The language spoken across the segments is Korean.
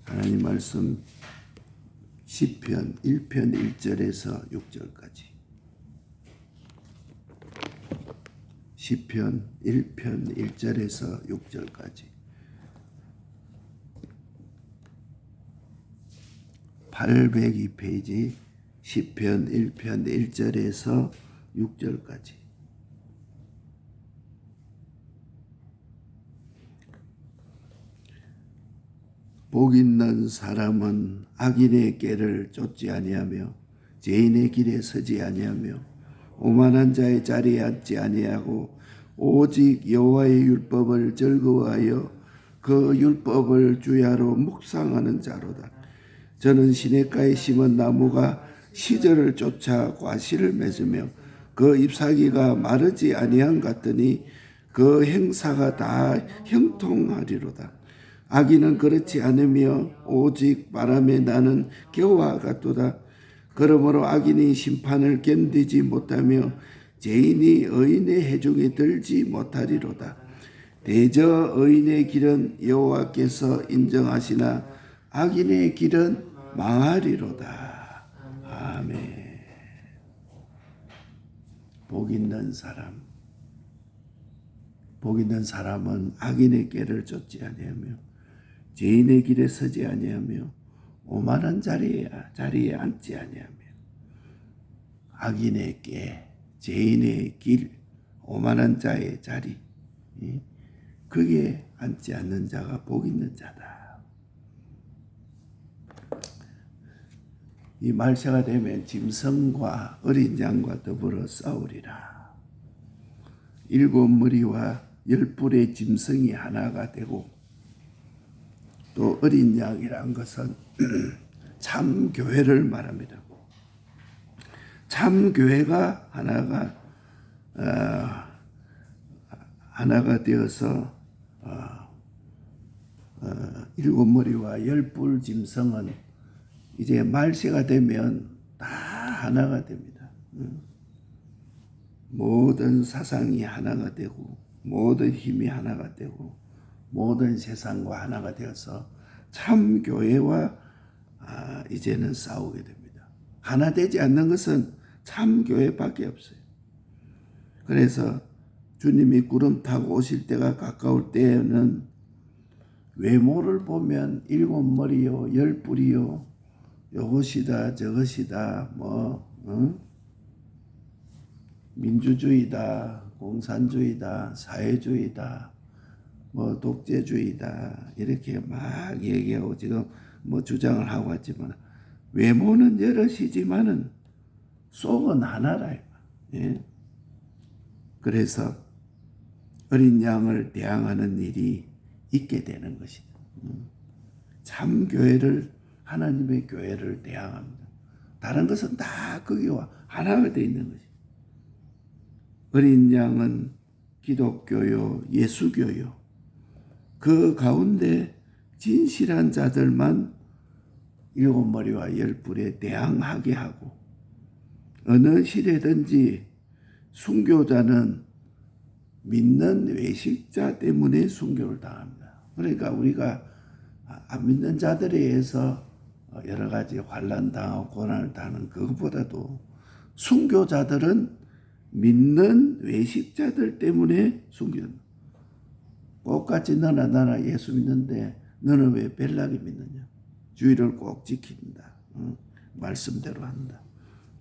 하나님 말씀 시편 1편 1절에서 6절까지. 시편 1편 1절에서 6절까지. 802페이지 시편 1편 1절에서 6절까지. 복 있는 사람은 악인의 꾀를 쫓지 아니하며 죄인의 길에 서지 아니하며 오만한 자의 자리에 앉지 아니하고 오직 여호와의 율법을 즐거워하여 그 율법을 주야로 묵상하는 자로다. 저는 시냇가에 심은 나무가 시절을 쫓아 과실을 맺으며 그 잎사귀가 마르지 아니한 같더니 그 행사가 다 형통하리로다. 악인은 그렇지 않으며 오직 바람에 나는 겨와 같도다. 그러므로 악인이 심판을 견디지 못하며 죄인이 의인의 해중에 들지 못하리로다. 대저 의인의 길은 여호와께서 인정하시나 악인의 길은 망하리로다. 아멘. 복 있는 사람. 복 있는 사람은 악인의 꾀를 쫓지 아니하며 죄인의 길에 서지 아니하며 오만한 자리에 앉지 아니하며. 악인의 꾀, 죄인의 길, 오만한 자의 자리, 그게 앉지 않는 자가 복 있는 자다. 이 말세가 되면 짐승과 어린 양과 더불어 싸우리라. 7무리와 10뿔의 짐승이 하나가 되고, 또 어린 양이란 것은 참 교회를 말합니다. 참 교회가 하나가 되어서 7무리와 10뿔 짐승은 이제 말세가 되면 다 하나가 됩니다. 모든 사상이 하나가 되고 모든 힘이 하나가 되고 모든 세상과 하나가 되어서 참 교회와 이제는 싸우게 됩니다. 하나 되지 않는 것은 참 교회밖에 없어요. 그래서 주님이 구름 타고 오실 때가 가까울 때에는 외모를 보면 7머리요 10뿔이요 이것이다 저것이다 민주주의다 공산주의다 사회주의다 독재주의다 이렇게 막 얘기하고 지금 주장을 하고 왔지만 외모는 여럿이지만은 속은 하나라. 예? 그래서 어린 양을 대항하는 일이 있게 되는 것이다. 참 교회를 하나님의 교회를 대항합니다. 다른 것은 다 거기와 하나가 되어 있는 것이다. 어린 양은 기독교요 예수교요. 그 가운데 진실한 자들만 7머리와 10뿔에 대항하게 하고 어느 시대든지 순교자는 믿는 외식자 때문에 순교를 당합니다. 그러니까 우리가 안 믿는 자들에 의해서 여러 가지 환난 당하고 고난을 당하는 그것보다도 순교자들은 믿는 외식자들 때문에 순교합니다. 똑같이 너나 나나 예수 믿는데 너는 왜 벨락이 믿느냐? 주의를 꼭 지킨다. 말씀대로 한다.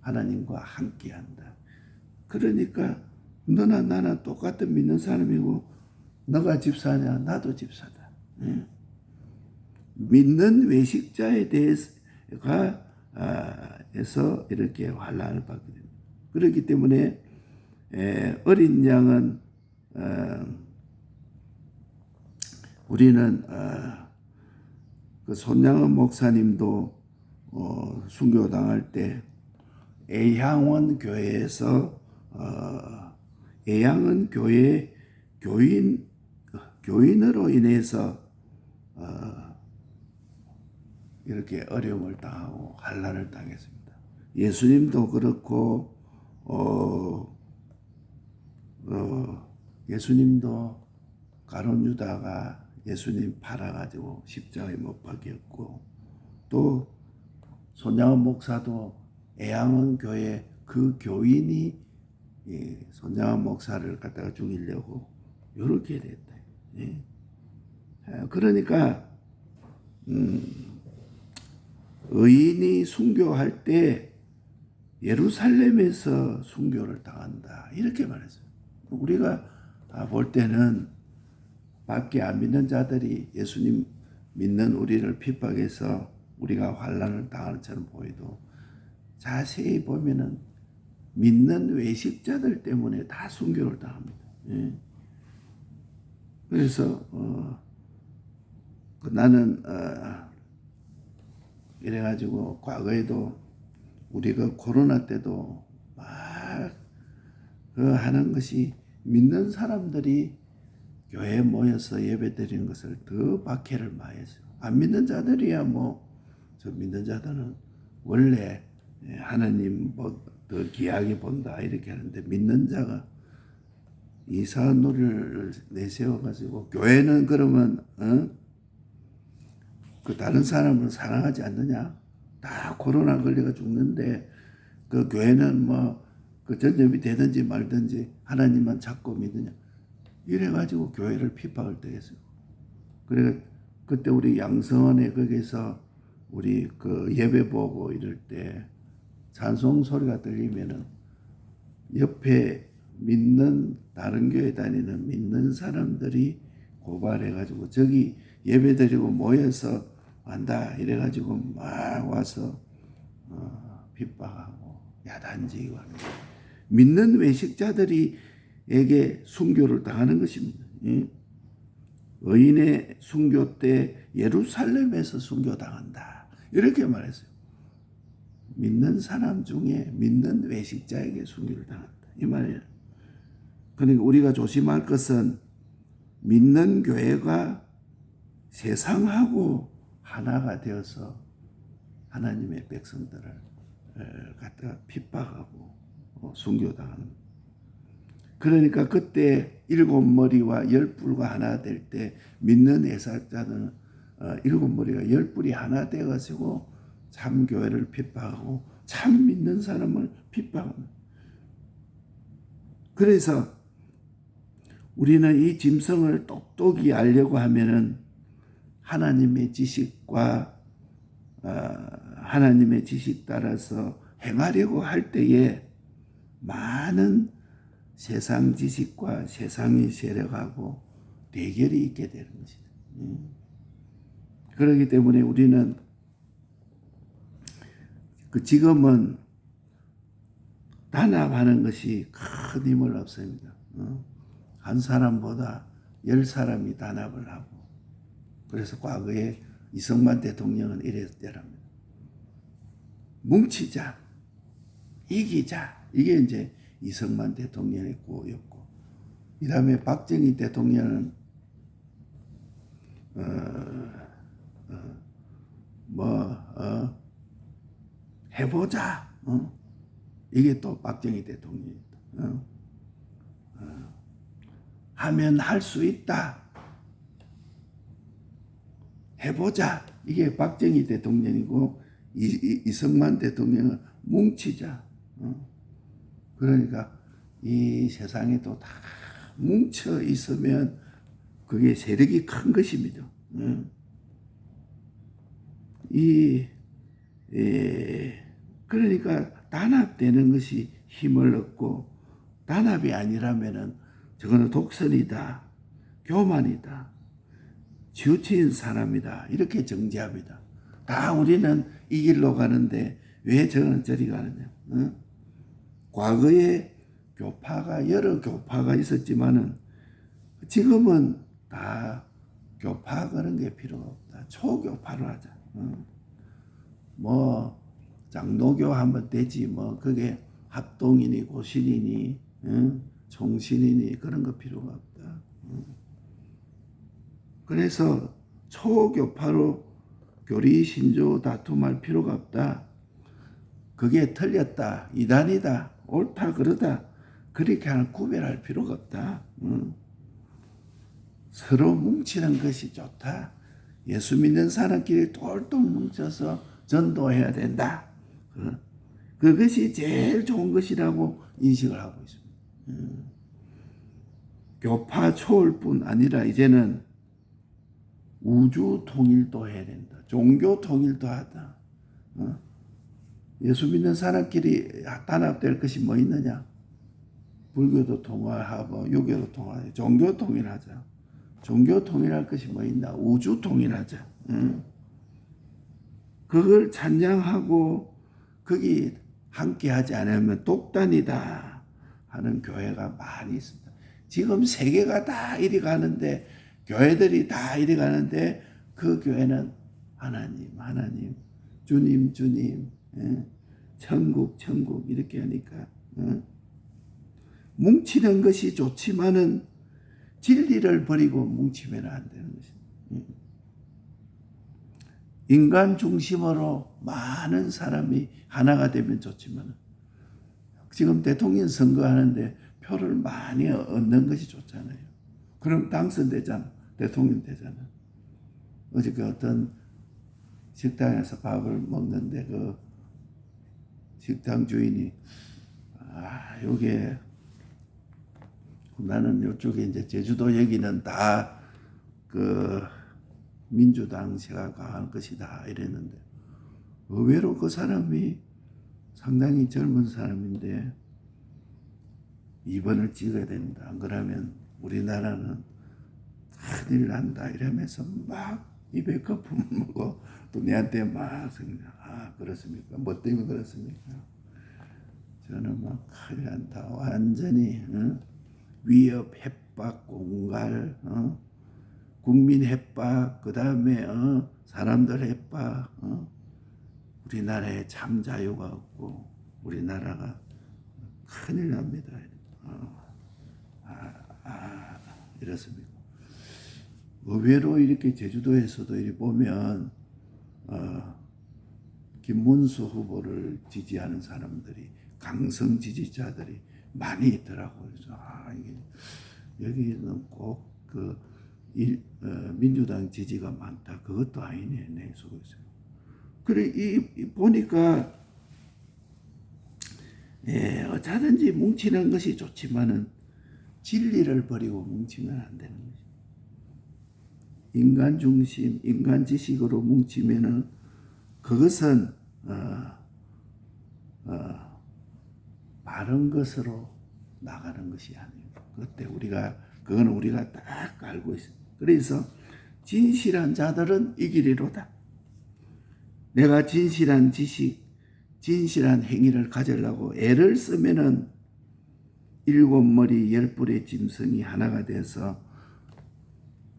하나님과 함께 한다. 그러니까 너나 나나 똑같은 믿는 사람이고 너가 집사냐 나도 집사다. 믿는 외식자에 대해서가 에서 이렇게 환난을 받게 됩니다. 그렇기 때문에 어린 양은 우리는 그 손양은 목사님도 순교당할 때 애향원 교회에서 애향원 교회 교인으로 인해서 이렇게 어려움을 당하고 환난을 당했습니다. 예수님도 그렇고 예수님도 가룟 유다가 예수님 팔아가지고 십자가에 못 박혔고, 또 손양원 목사도 애양원 교회 그 교인이 손양원 목사를 갖다가 죽이려고 이렇게 됐다. 예. 그러니까 의인이 순교할 때 예루살렘에서 순교를 당한다, 이렇게 말했어요. 우리가 볼 때는 밖에 안 믿는 자들이 예수님 믿는 우리를 핍박해서 우리가 환난을 당하는 것처럼 보여도 자세히 보면은 믿는 외식자들 때문에 다 순교를 당합니다. 예. 그래서 나는 이래가지고 과거에도 우리가 코로나 때도 막 하는 것이 믿는 사람들이 교회에 모여서 예배 드리는 것을 더 박해를 많이 했어요. 안 믿는 자들이야 저 믿는 자들은 원래 하나님 더 귀하게 본다 이렇게 하는데, 믿는 자가 이상한 노래를 내세워가지고 교회는 그러면 그 다른 사람을 사랑하지 않느냐? 다 코로나 걸려가 죽는데 그 교회는 그 전염이 되든지 말든지 하나님만 찾고 믿느냐? 이래가지고 교회를 핍박을 당했어요. 그래 그때 우리 양성원에 거기서 우리 그 예배 보고 이럴 때 찬송 소리가 들리면은 옆에 믿는 다른 교회 다니는 믿는 사람들이 고발해가지고 저기 예배 드리고 모여서 한다 이래가지고 막 와서 핍박하고 야단지고 하는 거예요. 믿는 외식자들이에게 순교를 당하는 것입니다. 의인의 순교 때 예루살렘에서 순교당한다 이렇게 말했어요. 믿는 사람 중에 믿는 외식자에게 순교를 당한다 이 말이에요. 그러니까 우리가 조심할 것은 믿는 교회가 세상하고 하나가 되어서 하나님의 백성들을 갖다가 핍박하고 순교당하는. 그러니까 그때 7머리와 10뿔과 하나 될 때 믿는 예사자는 7머리가 10뿔이 하나 되어가지고 참 교회를 핍박하고 참 믿는 사람을 핍박합니다. 그래서 우리는 이 짐승을 똑똑히 알려고 하면은 하나님의 지식과 하나님의 지식 따라서 행하려고 할 때에 많은 세상 지식과 세상의 세력하고 대결이 있게 되는 것이다. 그렇기 때문에 우리는 지금은 단합하는 것이 큰 힘을 없습니다. 한 사람보다 10사람이 단합을 하고, 그래서 과거에 이승만 대통령은 이랬더랍니다. 뭉치자, 이기자. 이게 이제 이승만 대통령의 구호였고, 이 다음에 박정희 대통령은 해보자. 이게 또 박정희 대통령이다. 하면 할 수 있다. 해보자. 이게 박정희 대통령이고, 이승만 대통령은 뭉치자. 그러니까 이 세상에도 다 뭉쳐 있으면 그게 세력이 큰 것입니다. 그러니까 단합되는 것이 힘을 얻고, 단합이 아니라면은 저거는 독선이다, 교만이다, 치우친 사람이다 이렇게 정죄합니다. 다 우리는 이 길로 가는데 왜 저는 저리 가느냐? 과거에 교파가 여러 교파가 있었지만은 지금은 다 교파 그런 게 필요가 없다. 초교파로 하자. 장로교 하면 되지. 그게 합동이니 고신이니 종신이니 그런 거 필요가 없다. 그래서 초교파로 교리 신조 다툼할 필요가 없다. 그게 틀렸다, 이단이다, 옳다, 그러다 그렇게 하는 구별할 필요가 없다. 서로 뭉치는 것이 좋다. 예수 믿는 사람끼리 똘똘 뭉쳐서 전도해야 된다. 그것이 제일 좋은 것이라고 인식을 하고 있습니다. 교파 초월뿐 아니라 이제는 우주 통일도 해야 된다. 종교 통일도 하다. 예수 믿는 사람끼리 단합될 것이 뭐 있느냐? 불교도 통화하고 유교도 통화하고 종교 통일하자. 종교 통일할 것이 뭐 있나? 우주 통일하자. 그걸 찬양하고 거기 함께하지 않으면 독단이다 하는 교회가 많이 있습니다. 지금 세계가 다 이리 가는데 교회들이 다 이리 가는데 그 교회는 하나님, 주님, 천국 이렇게 하니까 뭉치는 것이 좋지만은 진리를 버리고 뭉치면 안 되는 것입니다. 인간 중심으로 많은 사람이 하나가 되면 좋지만 지금 대통령 선거하는데 표를 많이 얻는 것이 좋잖아요. 그럼 당선되잖아. 대통령 되잖아. 어저께 어떤 식당에서 밥을 먹는데 그 식당 주인이 요게 나는 요쪽에 이제 제주도 여기는 다 그 민주당 세가 강할 것이다 이랬는데 의외로 그 사람이 상당히 젊은 사람인데 2번을 찍어야 된다. 안 그러면 우리나라는 큰일 난다 이러면서 막 입에 거품을 먹고 또 내한테 막 그렇습니까? 뭐 때문에 그렇습니까? 저는 막 큰일 난다. 완전히 위협, 협박, 공갈, 국민 협박, 그 다음에 사람들 협박, 우리나라에 참 자유가 없고 우리나라가 큰일 납니다. 이렇습니다. 의외로 이렇게 제주도에서도 이렇게 보면 김문수 후보를 지지하는 사람들이 강성 지지자들이 많이 있더라고요. 그래서 여기는 꼭 민주당 지지가 많다. 그것도 아니네. 내 속에서. 그래 보니까 어쩌든지 뭉치는 것이 좋지만은 진리를 버리고 뭉치면 안 되는 거죠. 인간 중심, 인간 지식으로 뭉치면은 그것은 바른 것으로 나가는 것이 아니에요. 그거는 우리가 딱 알고 있습니다. 그래서 진실한 자들은 이기리로다. 내가 진실한 지식, 진실한 행위를 가지려고 애를 쓰면은 7머리 10뿔의 짐승이 하나가 돼서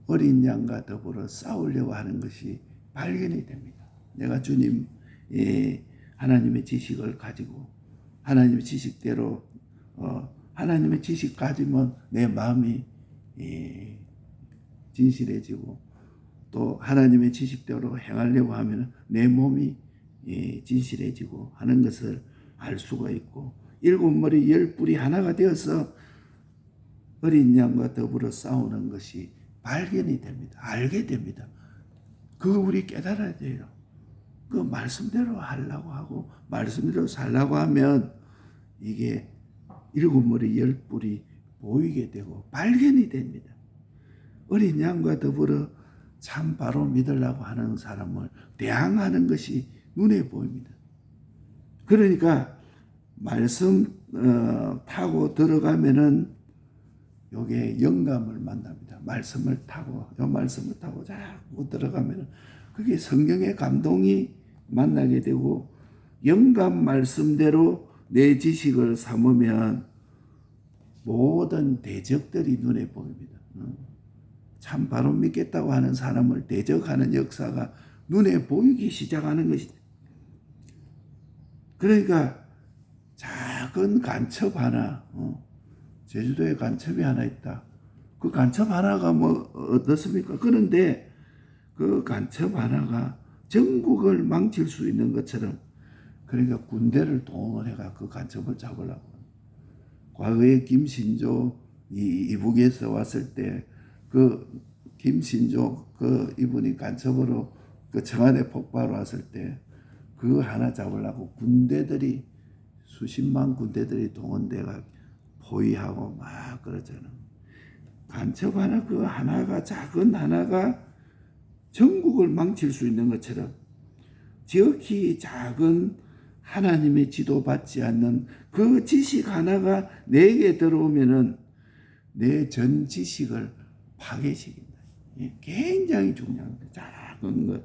어린 양과 더불어 싸우려고 하는 것이 발견이 됩니다. 내가 주님 하나님의 지식을 가지고 하나님의 지식대로 하나님의 지식 가지면 내 마음이 진실해지고 또 하나님의 지식대로 행하려고 하면 내 몸이 진실해지고 하는 것을 알 수가 있고 7머리 10뿔이 하나가 되어서 어린 양과 더불어 싸우는 것이 발견이 됩니다. 알게 됩니다. 그거 우리 깨달아야 돼요. 그 말씀대로 하려고 하고 말씀대로 살려고 하면 이게 7머리 10뿔이 보이게 되고 발견이 됩니다. 어린 양과 더불어 참 바로 믿으려고 하는 사람을 대항하는 것이 눈에 보입니다. 그러니까 말씀 타고 들어가면은 요게 영감을 만납니다. 말씀을 타고 자꾸 들어가면은 그게 성경의 감동이 만나게 되고 영감 말씀대로 내 지식을 삼으면 모든 대적들이 눈에 보입니다. 참 바로 믿겠다고 하는 사람을 대적하는 역사가 눈에 보이기 시작하는 것이다. 그러니까 작은 간첩 하나, 제주도에 간첩이 하나 있다. 그 간첩 하나가 뭐 어떻습니까? 그런데 그 간첩 하나가 전국을 망칠 수 있는 것처럼 그러니까 군대를 동원해가 그 간첩을 잡으려고. 과거에 김신조 이북에서 왔을 때 그 김신조 그 이분이 간첩으로 그 청와대 폭파로 왔을 때 그 하나 잡으려고 군대들이 수십만 군대들이 동원돼가 포위하고 막 그러잖아. 간첩 하나 그 하나가 작은 하나가 전국을 망칠 수 있는 것처럼 지극히 작은 하나님의 지도받지 않는 그 지식 하나가 내게 들어오면은 내 전 지식을 파괴시킨다. 굉장히 중요합니다. 작은 것.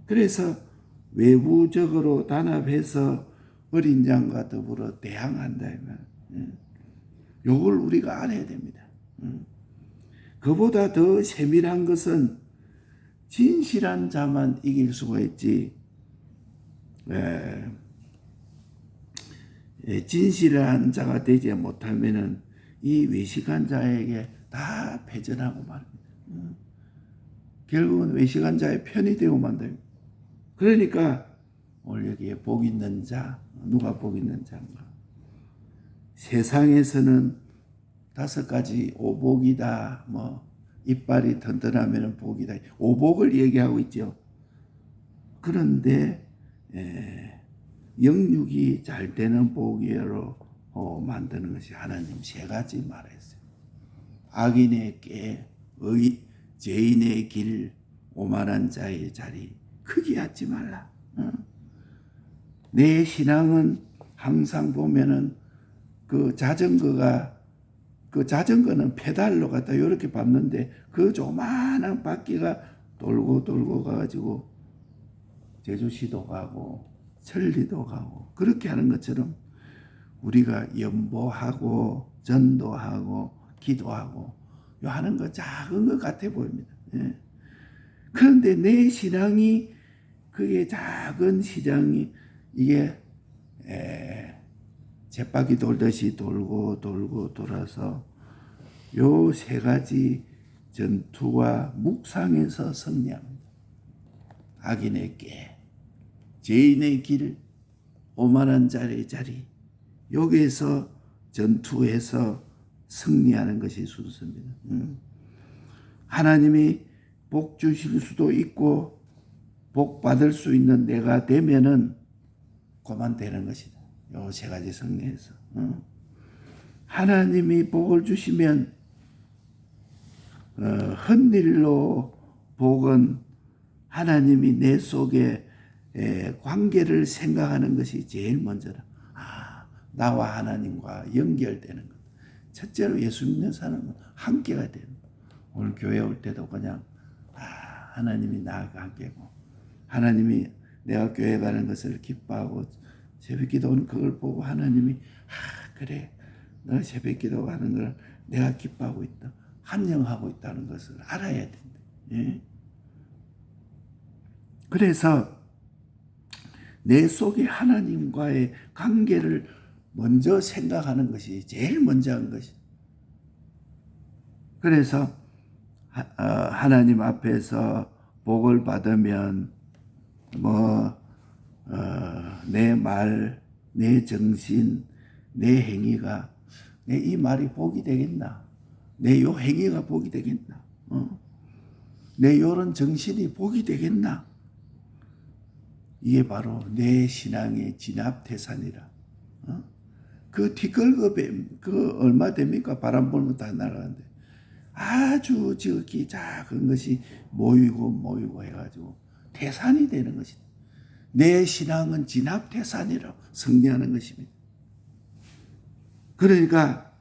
그래서 외부적으로 단합해서 어린 양과 더불어 대항한다. 요걸 우리가 알아야 됩니다. 그보다 더 세밀한 것은 진실한 자만 이길 수가 있지. 진실한 자가 되지 못하면은 이 외식한 자에게 다 패전하고 말입니다. 결국은 외식한 자의 편이 되고 만듭니다. 그러니까 오늘 여기에 복 있는 자, 누가 복 있는 자인가? 세상에서는 5가지 오복이다, 뭐 이빨이 튼튼하면 복이다, 오복을 얘기하고 있죠. 그런데 영육이 잘 되는 복이로 만드는 것이 하나님 3가지 말했어요. 악인의 꾀, 죄인의 길, 오만한 자의 자리, 크게 하지 말라. 내 신앙은 항상 보면은 그 자전거는 페달로 갖다 이렇게 밟는데 그 조만한 바퀴가 돌고 가가지고 제주시도 가고 천리도 가고 그렇게 하는 것처럼 우리가 연보하고 전도하고 기도하고 요 하는 거 작은 것 같아 보입니다. 그런데 내 신앙이 그게 작은 시장이 이게 쳇바퀴 돌듯이 돌고 돌아서 요 3가지 전투와 묵상에서 승리합니다. 악인의 꾀, 죄인의 길, 오만한 자의 자리, 여기에서 전투에서 승리하는 것이 순서입니다. 하나님이 복 주실 수도 있고 복 받을 수 있는 내가 되면은 그만 되는 것이다. 요 3가지 승리해서 하나님이 복을 주시면 헛일로 복은 하나님이 내 속에 관계를 생각하는 것이 제일 먼저라. 나와 하나님과 연결되는 것. 첫째로 예수 믿는 사람은 함께가 되는 것. 오늘 교회 올 때도 그냥 하나님이 나와 함께고 하나님이 내가 교회 가는 것을 기뻐하고 새벽기도 오는 그걸 보고 하나님이 그래 너 새벽기도 하는 걸 내가 기뻐하고 있다, 환영하고 있다는 것을 알아야 된다. 그래서 내 속에 하나님과의 관계를 먼저 생각하는 것이 제일 먼저 한 것이다. 그래서 하나님 앞에서 복을 받으면 내 말, 내 정신, 내 행위가 내 이 말이 복이 되겠나? 내 요 행위가 복이 되겠나? 내 요런 정신이 복이 되겠나? 이게 바로 내 신앙의 진압태산이라. 그 뒷걸급에 그 얼마 됩니까? 바람 불면 다 날아가는데 아주 지극히 작은 것이 모이고 해가지고 태산이 되는 것이다. 내 신앙은 진압태산이라 승리하는 것입니다. 그러니까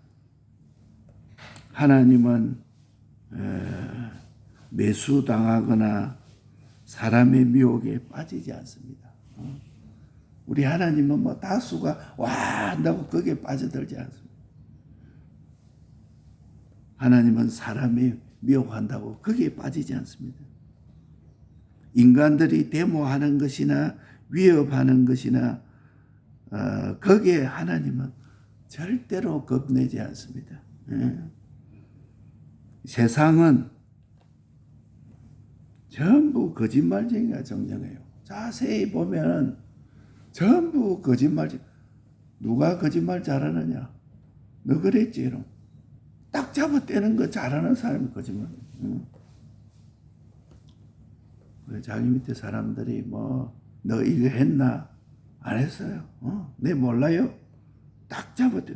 하나님은 매수당하거나 사람의 미혹에 빠지지 않습니다. 우리 하나님은 뭐 다수가 와 한다고 거기에 빠져들지 않습니다. 하나님은 사람이 미혹한다고 거기에 빠지지 않습니다. 인간들이 데모하는 것이나 위협하는 것이나 거기에 하나님은 절대로 겁내지 않습니다. 세상은 전부 거짓말쟁이가 정령해요. 자세히 보면 전부 거짓말쟁이. 누가 거짓말 잘하느냐? 너 그랬지? 이런. 딱 잡아떼는 거 잘하는 사람이 거짓말. 그래, 자기 밑에 사람들이 뭐 너 이거 했나? 안 했어요. 네 몰라요. 딱 잡아떼.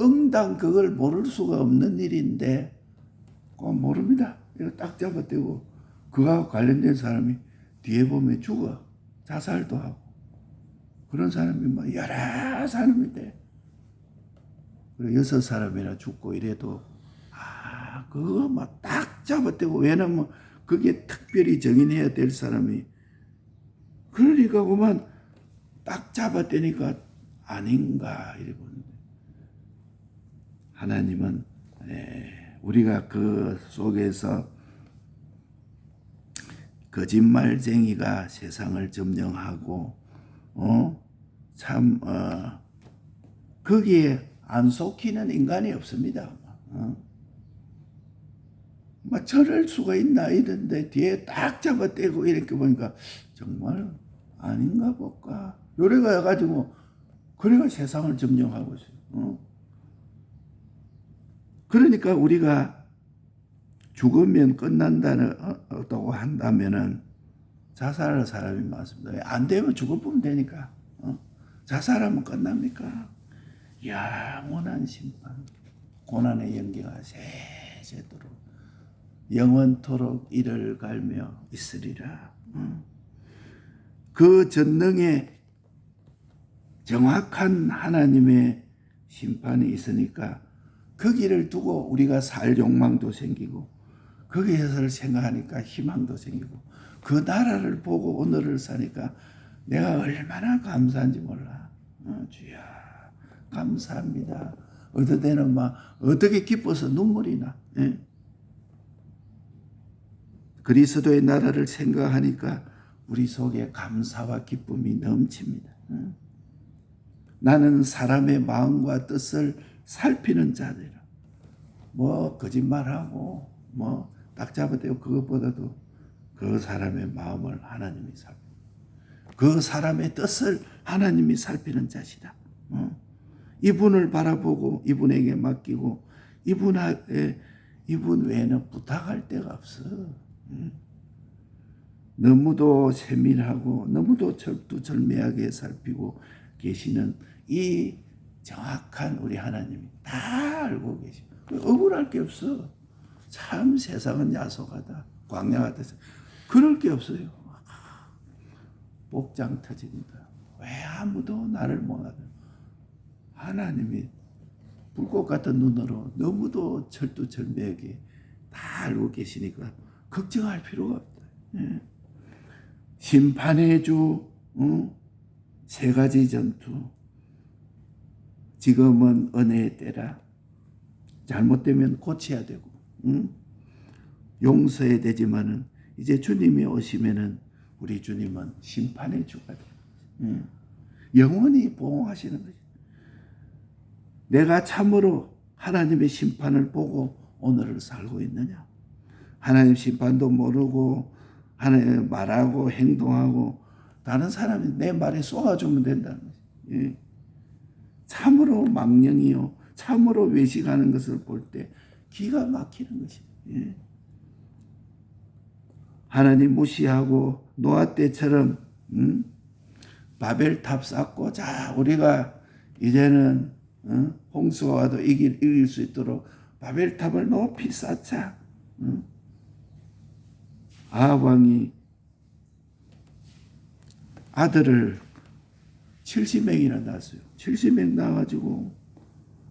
응당 그걸 모를 수가 없는 일인데 그거 모릅니다. 이거 딱 잡아떼고 그거하고 관련된 사람이 뒤에 보면 죽어. 자살도 하고. 그런 사람이 뭐 여러 사람이 돼. 그리고 6사람이나 죽고 이래도 그거 막 딱 잡아떼고 왜냐면 그게 특별히 정인해야 될 사람이 그러니까 그만 딱 잡아떼니까 아닌가 이래 보는데 하나님은 우리가 그 속에서 거짓말쟁이가 세상을 점령하고 거기에 안 속히는 인간이 없습니다. 막 저럴 수가 있나 이런데 뒤에 딱 잡아떼고 이렇게 보니까 정말 아닌가 볼까 요래가 해가지고 그래가 세상을 점령하고 있어요. 그러니까 우리가 죽으면 끝난다고 한다면은 자살할 사람이 많습니다. 안 되면 죽어보면 되니까. 자살하면 끝납니까? 영원한 심판, 고난의 연기가 세세도록 영원토록 이를 갈며 있으리라. 그 전능에 정확한 하나님의 심판이 있으니까 거기를 두고 우리가 살 욕망도 생기고 거기에서를 생각하니까 희망도 생기고 그 나라를 보고 오늘을 사니까 내가 얼마나 감사한지 몰라. 주야 감사합니다. 어떨 때는 막 어떻게 기뻐서 눈물이 나. 그리스도의 나라를 생각하니까 우리 속에 감사와 기쁨이 넘칩니다. 나는 사람의 마음과 뜻을 살피는 자들이라. 뭐 거짓말하고 뭐 딱 잡아대고 그것보다도 그 사람의 마음을 하나님이 살피고 그 사람의 뜻을 하나님이 살피는 자시다. 이분을 바라보고 이분에게 맡기고 이분 외에는 부탁할 데가 없어. 너무도 세밀하고 너무도 철두철미하게 살피고 계시는 이 정확한 우리 하나님이 다 알고 계시고 억울할 게 없어. 참 세상은 야속하다. 광야 같아서 그럴 게 없어요. 복장 터집니다. 왜 아무도 나를 못하냐. 하나님이 불꽃 같은 눈으로 너무도 철두철미하게 다 알고 계시니까 걱정할 필요가 없다. 심판의 주, 세 가지 전투. 지금은 은혜의 때라. 잘못되면 고쳐야 되고, 용서해야 되지만은 이제 주님이 오시면은 우리 주님은 심판의 주가 돼요. 영원히 보호하시는 거죠. 내가 참으로 하나님의 심판을 보고 오늘을 살고 있느냐? 하나님 심판도 모르고 하나님 말하고 행동하고 다른 사람이 내 말에 쏘아주면 된다는 거지. 참으로 망령이요 참으로 외식하는 것을 볼 때 기가 막히는 것이. 하나님 무시하고 노아 때처럼 바벨탑 쌓고 자 우리가 이제는 홍수가 와도 이길 수 있도록 바벨탑을 높이 쌓자. 아합 왕이 아들을 70명이나 낳았어요. 70명 낳아가지고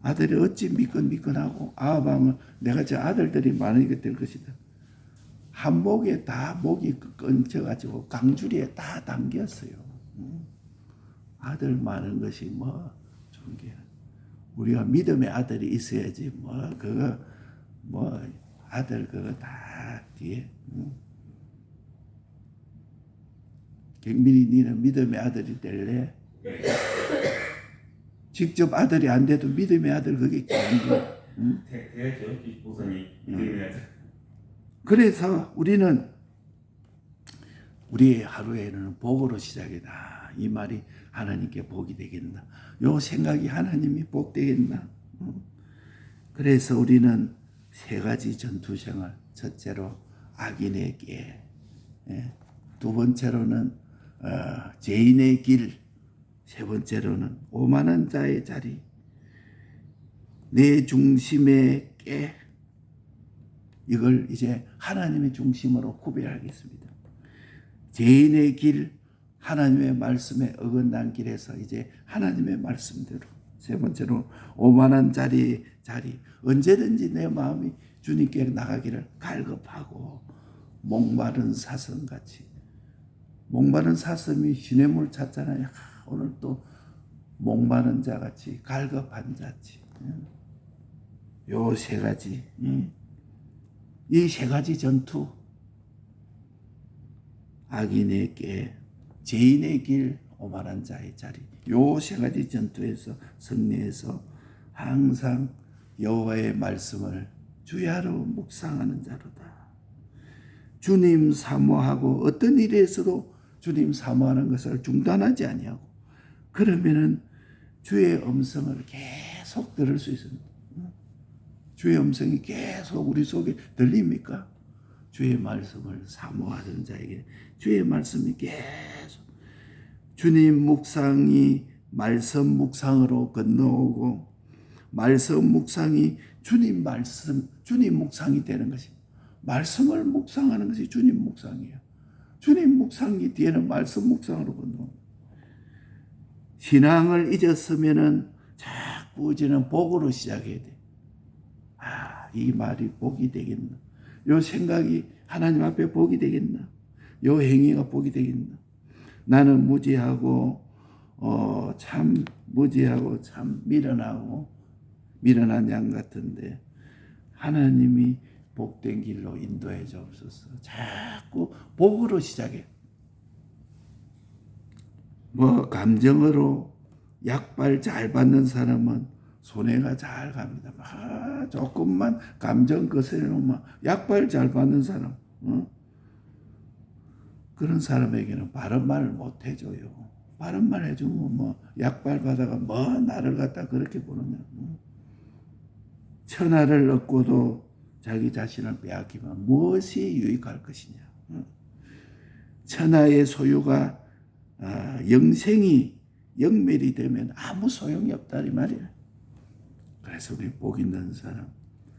아들이 어찌 미끈미끈하고 아합 왕은 내가 저 아들들이 많으니까 될 것이다. 한 목에 다 목이 끊겨가지고 강주리에 다 담겼어요. 아들 많은 것이 뭐 좋은 게 우리가 믿음의 아들이 있어야지 뭐 그거 뭐 아들 그거 다 뒤에. 경민이 니는 믿음의 아들이 될래? 직접 아들이 안 돼도 믿음의 아들 그게 돼. 돼야죠. 목사님 믿음의 아들. 그래서 우리는 우리의 하루에는 복으로 시작이다. 이 말이 하나님께 복이 되겠나? 요 생각이 하나님이 복 되겠나? 그래서 우리는 세 가지 전투생활. 첫째로 악인에게, 두 번째로는 죄인의 길, 세 번째로는 오만한 자의 자리, 내 중심에 깨. 이걸 이제 하나님의 중심으로 구별하겠습니다. 죄인의 길, 하나님의 말씀에 어긋난 길에서 이제 하나님의 말씀대로. 세 번째로 오만한 자리, 언제든지 내 마음이 주님께 나가기를 갈급하고 목마른 사슴같이. 목마른 사슴이 시냇물 찾잖아요. 오늘 또 목마른 자같이, 갈급한 자같이. 요 세 가지, 이 세 가지 전투, 악인의 길, 죄인의 길, 오만한 자의 자리, 요 세 가지 전투에서 승리해서 항상 여호와의 말씀을 주야로 묵상하는 자로다. 주님 사모하고 어떤 일에서도 주님 사모하는 것을 중단하지 아니하고, 그러면은 주의 음성을 계속 들을 수 있습니다. 주의 음성이 계속 우리 속에 들립니까? 주의 말씀을 사모하는 자에게 주의 말씀이 계속, 주님 묵상이 말씀 묵상으로 건너오고, 말씀 묵상이 주님 말씀, 주님 묵상이 되는 것입니다. 말씀을 묵상하는 것이 주님 묵상이에요. 주님 묵상이 뒤에는 말씀 묵상으로 건너옵니다. 신앙을 잊었으면은 자꾸 이제는 복으로 시작해야 돼. 이 말이 복이 되겠나? 요 생각이 하나님 앞에 복이 되겠나? 요 행위가 복이 되겠나? 나는 무지하고 참 무지하고 참 미련한 양 같은데 하나님이 복된 길로 인도해 주옵소서. 자꾸 복으로 시작해. 감정으로 약발 잘 받는 사람은 손해가 잘 갑니다. 조금만 감정 거스려놓으면 약발 잘 받는 사람, 그런 사람에게는 바른 말을 못 해줘요. 바른 말 해주면 약발 받아가 나를 갖다 그렇게 보느냐. 천하를 얻고도 자기 자신을 빼앗기면 무엇이 유익할 것이냐. 천하의 소유가 영멸이 되면 아무 소용이 없다 이 말이야. 그래서 우리 복 있는 사람,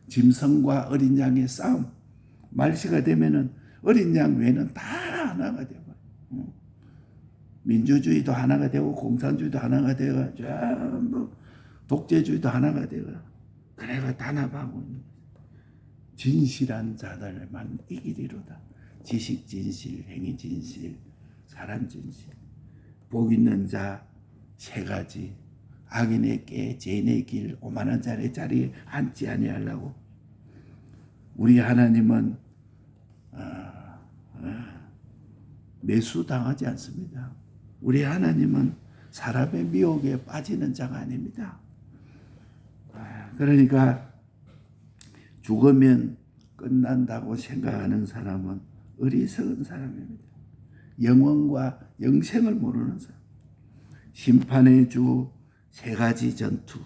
짐승과 어린 양의 싸움, 말시가 되면은 어린 양 외에는 다 하나가 되고, 민주주의도 하나가 되고, 공산주의도 하나가 되고, 전부 독재주의도 하나가 되고, 그래가 단합하고 있는 거죠. 진실한 자들만 이기리로다. 지식 진실, 행위 진실, 사람 진실. 복 있는 자 세 가지. 악인의 께, 죄인의 길, 오만한 자의 자리에 앉지 아니하려고. 우리 하나님은 매수당하지 않습니다. 우리 하나님은 사람의 미혹에 빠지는 자가 아닙니다. 그러니까 죽으면 끝난다고 생각하는 사람은 어리석은 사람입니다. 영원과 영생을 모르는 사람. 심판의 주 세 가지 전투.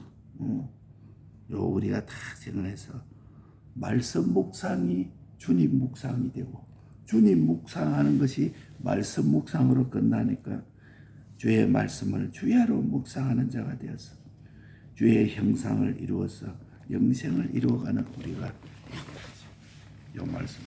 우리가 다 생각해서 말씀 묵상이 주님 묵상이 되고, 주님 묵상하는 것이 말씀 묵상으로 끝나니까 주의 말씀을 주야로 묵상하는 자가 되어서 주의 형상을 이루어서 영생을 이루어가는 우리가 이 말씀.